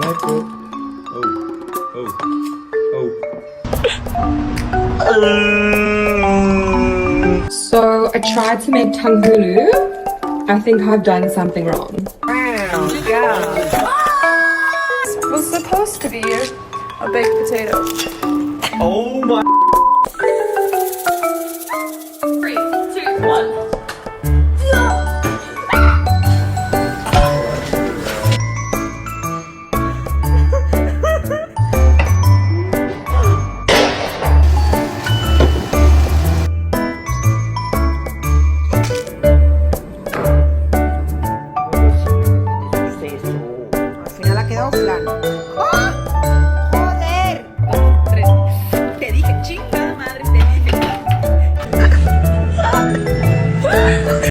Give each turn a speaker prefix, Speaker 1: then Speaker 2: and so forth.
Speaker 1: careful.
Speaker 2: So I tried to make tangulu. I think I've done something wrong.
Speaker 3: Yeah. Was supposed to be a baked potato.
Speaker 1: Oh my.
Speaker 3: 3, 2, 1.
Speaker 4: Al final ha quedado plano.